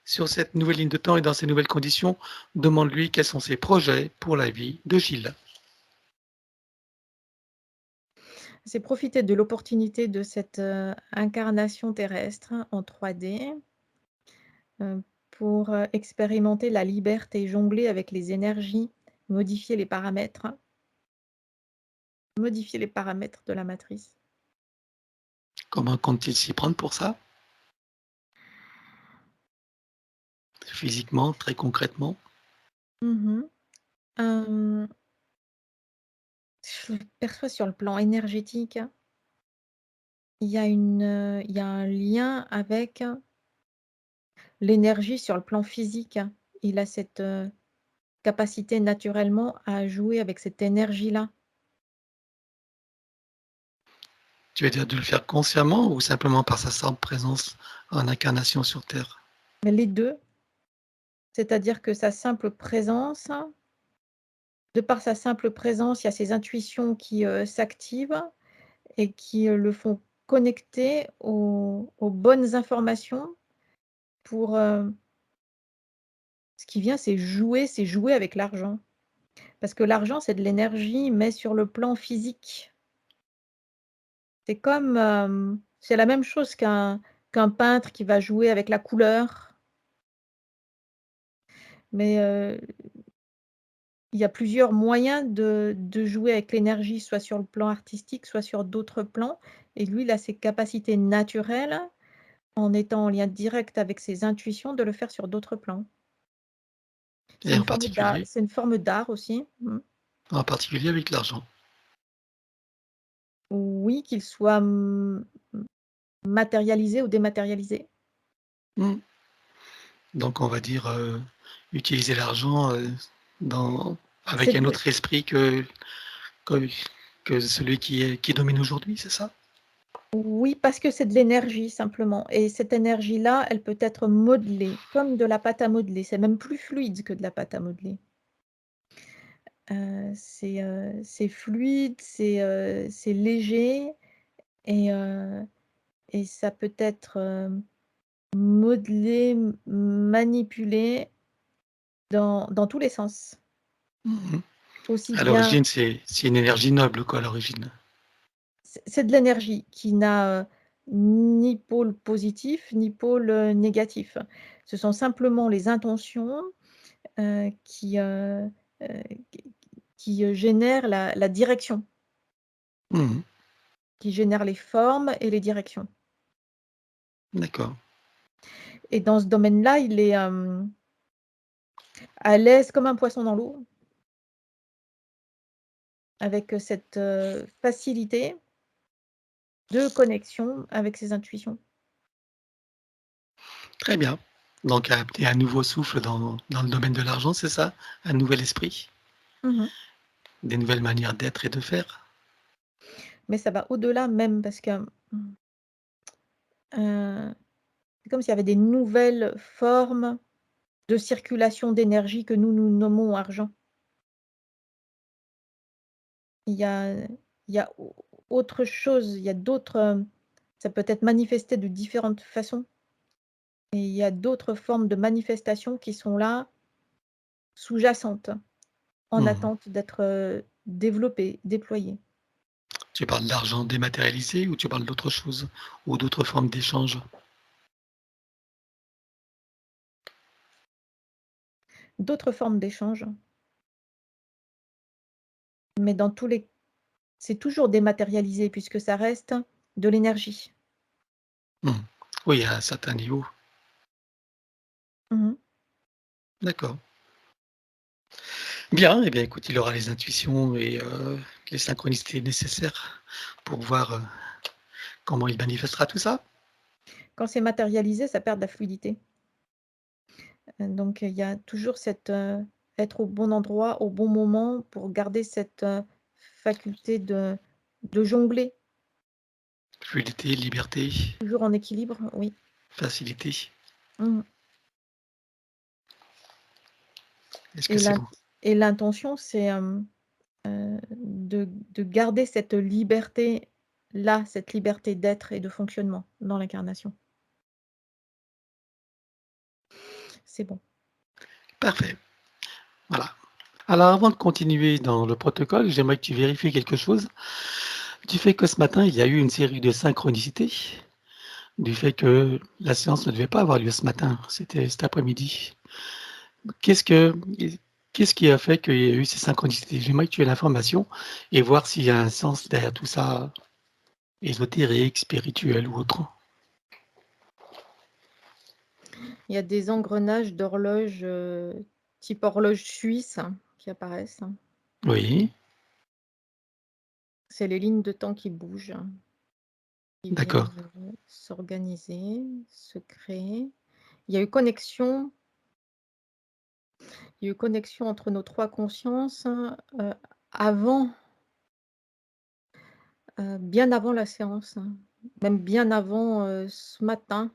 Sur cette nouvelle ligne de temps et dans ces nouvelles conditions, demande-lui quels sont ses projets pour la vie de Gilles. C'est profiter de l'opportunité de cette, incarnation terrestre en 3D, pour, expérimenter la liberté, jongler avec les énergies, modifier les paramètres de la matrice. Comment compte-t-il s'y prendre pour ça? Physiquement, très concrètement? Mmh. Hem, je le perçois sur le plan énergétique, il y a un lien avec l'énergie sur le plan physique. Il a cette, capacité naturellement à jouer avec cette énergie-là. Tu veux dire de le faire consciemment ou simplement par sa simple présence en incarnation sur terre? Mais les 2, c'est-à-dire que de par sa simple présence, il y a ses intuitions qui, s'activent et qui, le font connecter aux bonnes informations pour, ce qui vient, c'est jouer avec l'argent. Parce que l'argent, c'est de l'énergie, mais sur le plan physique. C'est comme, c'est la même chose qu'un peintre qui va jouer avec la couleur, mais, il y a plusieurs moyens de jouer avec l'énergie, soit sur le plan artistique, soit sur d'autres plans et lui, il a ses capacités naturelles, en étant en lien direct avec ses intuitions, de le faire sur d'autres plans. Et C'est une forme d'art aussi. Mmh. en particulier avec l'argent? Oui, qu'il soit, matérialisé ou dématérialisé. Mmh. Donc on va dire, utiliser l'argent, dans avec C'est un de autre esprit que que celui qui domine aujourd'hui, c'est ça? Oui, parce que c'est de l'énergie simplement et cette énergie-là, elle peut être modelée comme de la pâte à modeler. C'est même plus fluide que de la pâte à modeler. C'est fluide, c'est léger et ça peut être, modelé, manipulé dans tous les sens. Mmh. Aussi À bien l'origine, c'est une énergie noble quoi, à l'origine? c'est de l'énergie qui n'a, ni pôle positif, ni pôle, négatif. Ce sont simplement les intentions, qui, heu, qui génèrent la direction, Mmh. qui génèrent les formes et les directions D'accord. et dans ce domaine-là, il est, à l'aise comme un poisson dans l'eau, avec, cette, facilité de connexion avec ses intuitions. Très bien. Donc un nouveau souffle dans le domaine de l'argent, c'est ça? Un nouvel esprit? Mmh mh. Des nouvelles manières d'être et de faire? Mais ça va au-delà même parce que, c'est comme s'il y avait des nouvelles formes de circulation d'énergie que nous nommons argent. Il y a il y a au autre chose, il y a d'autres, ça peut être manifesté de différentes façons et il y a d'autres formes de manifestations qui sont là, sous-jacentes, en Mmh. attente d'être, développées, déployées. Tu parles d'argent dématérialisé ou tu parles d'autre chose? Ou d'autres formes d'échange? D'autres formes d'échanges, mais dans tous les c'est toujours dématérialisé puisque ça reste de l'énergie. Mmh. Oui, à un certain niveau. Mmh mh. D'accord. Bien, eh bien, écoute, il aura les intuitions et les synchronicités nécessaires pour voir, comment il manifestera tout ça. Quand c'est matérialisé, ça perd de la fluidité. Donc il y a toujours cette, être au bon endroit, au bon moment pour garder cette, faculté de jongler, Fluidité, liberté, toujours en équilibre, oui. facilité. Mmh. Est-ce que Et c'est l'int bon? et l'intention, c'est, de garder cette liberté-là, cette liberté d'être et de fonctionnement dans l'incarnation. C'est bon. Parfait. Voilà. Alors, avant de continuer dans le protocole, j'aimerais que tu vérifies quelque chose. Du fait que ce matin, il y a eu une série de synchronicités, du fait que la séance ne devait pas avoir lieu ce matin, c'était cet après-midi. Qu'est-ce que qu'est-ce qui a fait qu'il y a eu ces synchronicités? J'aimerais que tu aies l'information et voir s'il y a un sens derrière tout ça, ésotérique, spirituel ou autre. Il y a des engrenages d'horloge, type horloge suisse qui apparaissent. Oui, C'est les lignes de temps qui bougent, qui d'accord. viennent, s'organiser, se créer. Il y a eu connexion entre nos 3 consciences, avant, bien avant la séance, même bien avant, ce matin.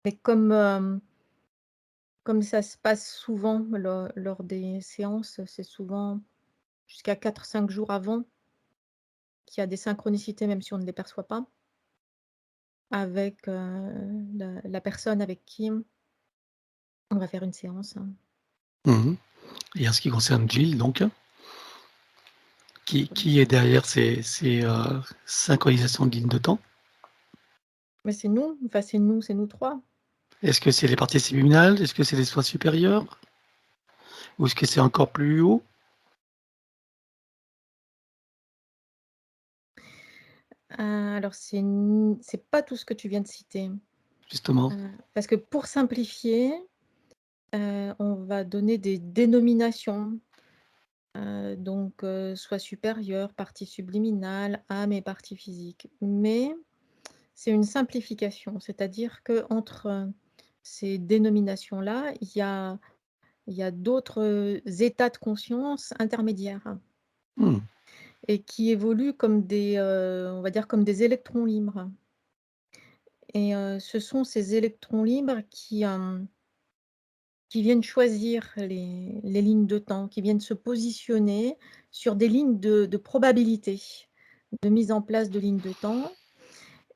Mais comme ça se passe souvent lors des séances, c'est souvent jusqu'à 4-5 jours avant qu'il y a des synchronicités, même si on ne les perçoit pas, avec, la personne avec qui on va faire une séance. Mmh. Et en ce qui concerne Jill donc, qui est derrière ces synchronisations de lignes de temps? Mais c'est nous, enfin c'est nous 3. Est-ce que c'est les parties subliminales? Est-ce que c'est les soi supérieurs? Ou est-ce que c'est encore plus haut? Alors c'est pas tout ce que tu viens de citer, Justement. parce que pour simplifier, on va donner des dénominations, donc soit supérieure, partie subliminale, âme et partie physique. Mais c'est une simplification, c'est-à-dire qu'entre ces dénominations-là, il y a d'autres, états de conscience intermédiaires Mmh. et qui évoluent comme des, on va dire comme des électrons libres et ce sont ces électrons libres qui viennent choisir les lignes de temps, qui viennent se positionner sur des lignes de probabilité, de mise en place de lignes de temps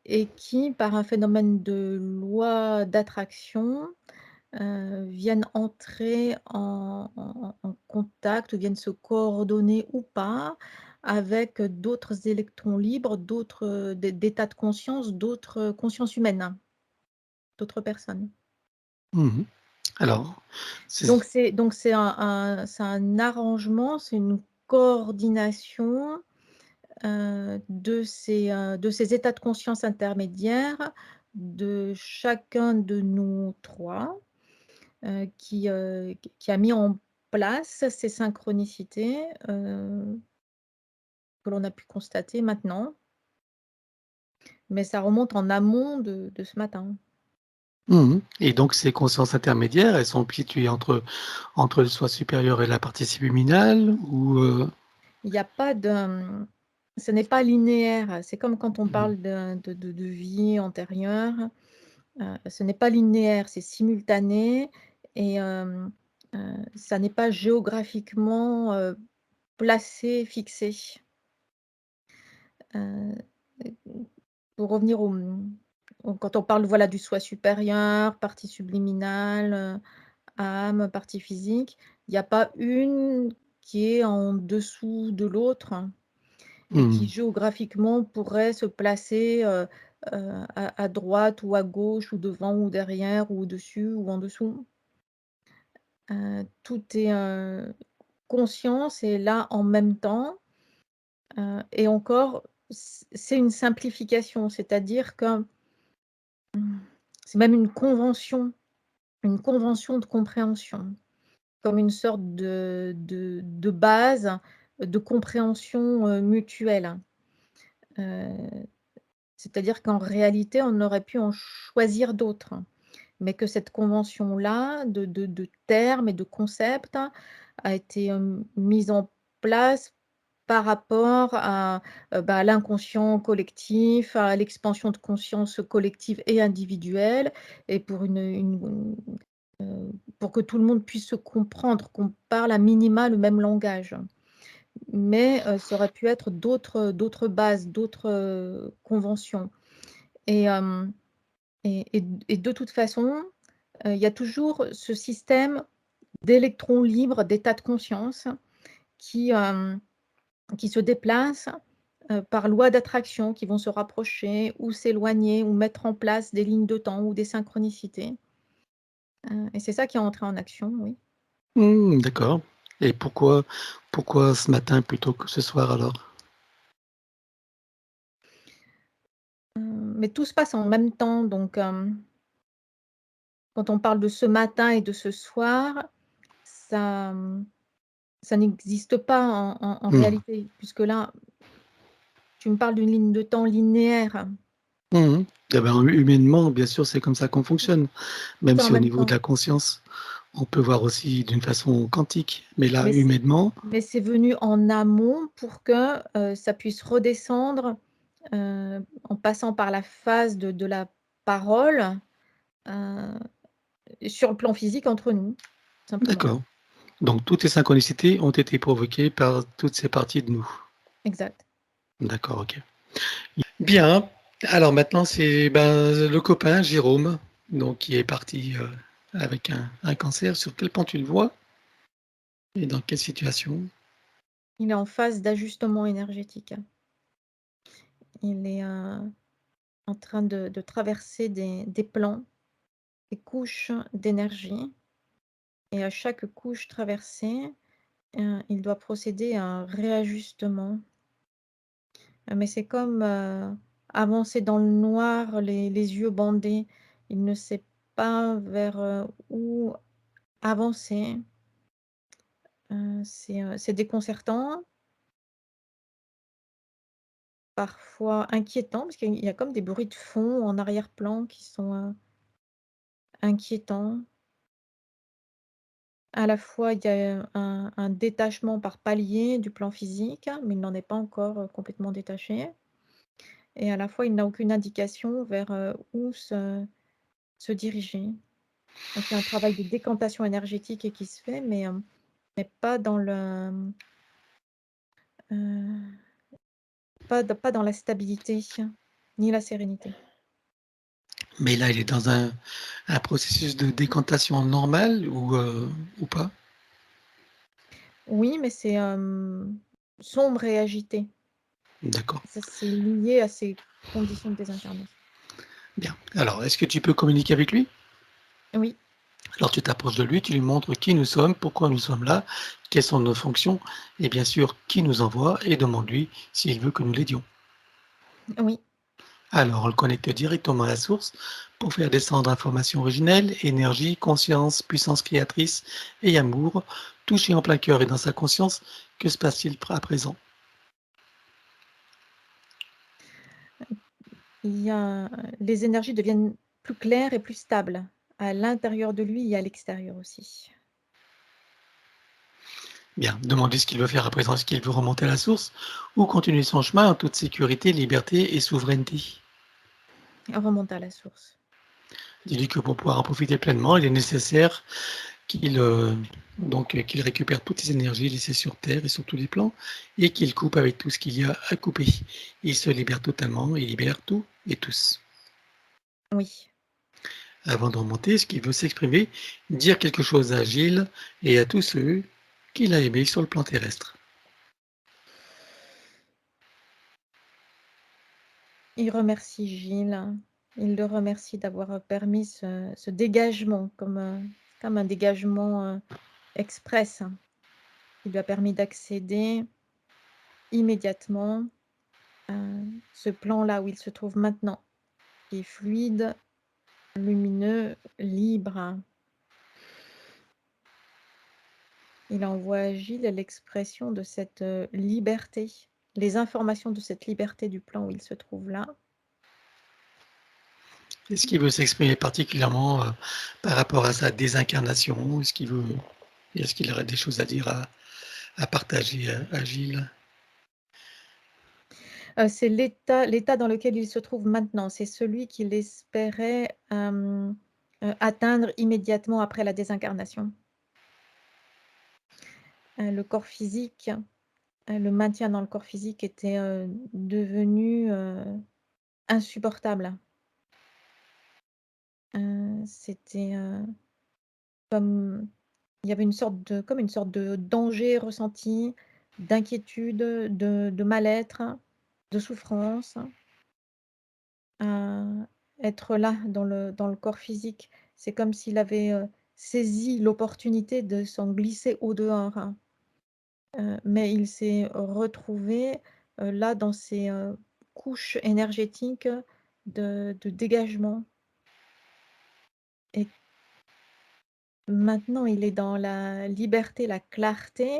et qui, par un phénomène de loi d'attraction, viennent entrer en contact ou viennent se coordonner ou pas avec d'autres électrons libres, d'autres, d'états de conscience, d'autres consciences humaines, d'autres personnes. Mmh. Alors, c'est Donc c'est un arrangement, c'est une coordination, de ces états de conscience intermédiaires de chacun de nous 3. Qui a mis en place ces synchronicités, que l'on a pu constater maintenant, mais ça remonte en amont de ce matin. mmh et donc ces consciences intermédiaires, elles sont situées entre le soi supérieur et la partie subliminale ou? Il y a pas de, ce n'est pas linéaire, c'est comme quand on Mmh. parle de vie antérieure, ce n'est pas linéaire, c'est simultané et ça n'est pas géographiquement, placé, fixé. Heu, pour revenir quand on parle, voilà, du soi supérieur, partie subliminale, âme, partie physique, il y a pas une qui est en dessous de l'autre et qui Mmh. géographiquement pourrait se placer, à droite ou à gauche ou devant ou derrière ou au-dessus ou en dessous. Tout est, conscience et là en même temps, et encore c'est une simplification, c'est-à-dire que c'est même une convention de compréhension, comme une sorte de base de compréhension, mutuelle. Heu, C'est-à-dire qu'en réalité, on aurait pu en choisir d'autres, mais que cette convention-là de termes et de concepts a été, mise en place par rapport à l'inconscient collectif, à l'expansion de conscience collective et individuelle et pour que tout le monde puisse se comprendre, qu'on parle à minima le même langage. Mais, ça aurait pu être d'autres bases, d'autres, conventions et hem et de toute façon, il y a toujours ce système d'électrons libres, d'états de conscience qui, qui se déplacent, par loi d'attraction, qui vont se rapprocher ou s'éloigner ou mettre en place des lignes de temps ou des synchronicités, et c'est ça qui est entré en action, oui. Mmh, d'accord. Et pourquoi ce matin plutôt que ce soir alors? Mais tout se passe en même temps donc, quand on parle de ce matin et de ce soir, ça, ça n'existe pas en Mmh. réalité puisque là, tu me parles d'une ligne de temps linéaire, Mmh mh. Eh ben, humainement, bien sûr, c'est comme ça qu'on fonctionne, tout même est en si au même niveau de temps. la conscience, on peut voir aussi d'une façon quantique. Mais là, Mais c'est humainement, mais c'est venu en amont pour que, ça puisse redescendre, en passant par la phase de la parole, heu, sur le plan physique entre nous, simplement. d'accord. Donc toutes ces synchronicités ont été provoquées par toutes ces parties de nous. Exact. D'accord, OK. Bien. Alors maintenant, c'est, ben, le copain Jérôme, donc qui est parti, avec un cancer. Sur quel plan tu le vois et dans quelle situation? Il est en phase d'ajustement énergétique. Il est, en train de traverser des plans, des couches d'énergie et à chaque couche traversée, il doit procéder à un réajustement. Mais c'est comme, avancer dans le noir, les yeux bandés. Il ne sait pas vers, où avancer. C'est déconcertant, parfois inquiétant, parce qu'il y a comme des bruits de fond en arrière-plan qui sont, inquiétants. À la fois, il y a un détachement par palier du plan physique, mais il n'en est pas encore, complètement détaché et à la fois, il n'a aucune indication vers, où se diriger. Donc il y a un travail de décantation énergétique qui se fait, mais pas dans le, pas dans la stabilité, ni la sérénité. Mais là, il est dans un processus de décantation normal ou pas? Oui, mais c'est, sombre et agité. D'accord, Ça, c'est lié à ses conditions de désincarnation. bien. Alors, est-ce que tu peux communiquer avec lui? Oui, Alors tu t'approches de lui, tu lui montres qui nous sommes, pourquoi nous sommes là, quelles sont nos fonctions et bien sûr qui nous envoie et demande-lui s'il veut que nous l'aidions. oui. Alors on le connecte directement à la source pour faire descendre information originelle, énergie, conscience, puissance créatrice et amour, touché en plein cœur et dans sa conscience. Que se passe-t-il à présent? Il y a les énergies deviennent plus claires et plus stables, à l'intérieur de lui et à l'extérieur aussi. Bien, demandez ce qu'il veut faire à présent. Est-ce qu'il veut remonter à la source ou continuer son chemin en toute sécurité, liberté et souveraineté? On remonte à la source. Dis-lui que pour pouvoir en profiter pleinement, il est nécessaire qu'il qu'il récupère toutes ses énergies laissées sur Terre et sur tous les plans et qu'il coupe avec tout ce qu'il y a à couper. Il se libère totalement, il libère tout et tous. Oui. Avant de remonter, est-ce qu'il veut s'exprimer, dire quelque chose à Gilles et à tous ceux qu'il a aimés sur le plan terrestre? Il remercie Gilles. Il le remercie d'avoir, permis ce dégagement comme un dégagement, express, hein, qui lui a permis d'accéder immédiatement à ce plan-là où il se trouve maintenant, qui est fluide, lumineux, libre. Il envoie à Gilles l'expression de cette, liberté, les informations de cette liberté du plan où il se trouve là. Est-ce qu'il veut s'exprimer particulièrement par rapport à sa désincarnation? Est-ce qu'il aurait des choses à dire à partager à Gilles? C'est l'état dans lequel il se trouve maintenant. C'est celui qu'il espérait, atteindre immédiatement après la désincarnation. Le corps physique, le maintien dans le corps physique était, devenu, insupportable. C'était, comme il y avait une sorte de danger ressenti, d'inquiétude, de mal-être, de souffrance, à être là dans le corps physique. C'est comme s'il avait, saisi l'opportunité de s'en glisser au dehors, hein. Mais il s'est retrouvé, là dans ces, couches énergétiques de dégagement et maintenant il est dans la liberté, la clarté,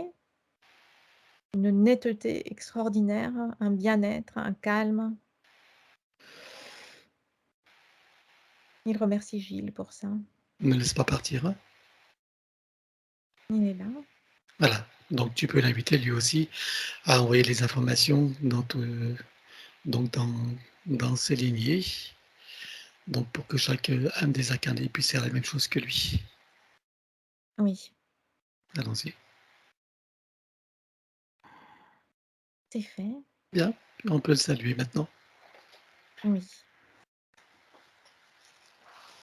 une netteté extraordinaire, un bien-être, un calme. Il remercie Gilles pour ça. Ne laisse pas partir, hein. Il est là. Voilà, donc tu peux l'inviter lui aussi à envoyer les informations donc dans ses lignées, donc pour que chaque, âme désincarnée puisse faire la même chose que lui. Oui, Allons-y. c'est fait. Bien, on peut le saluer maintenant. Oui.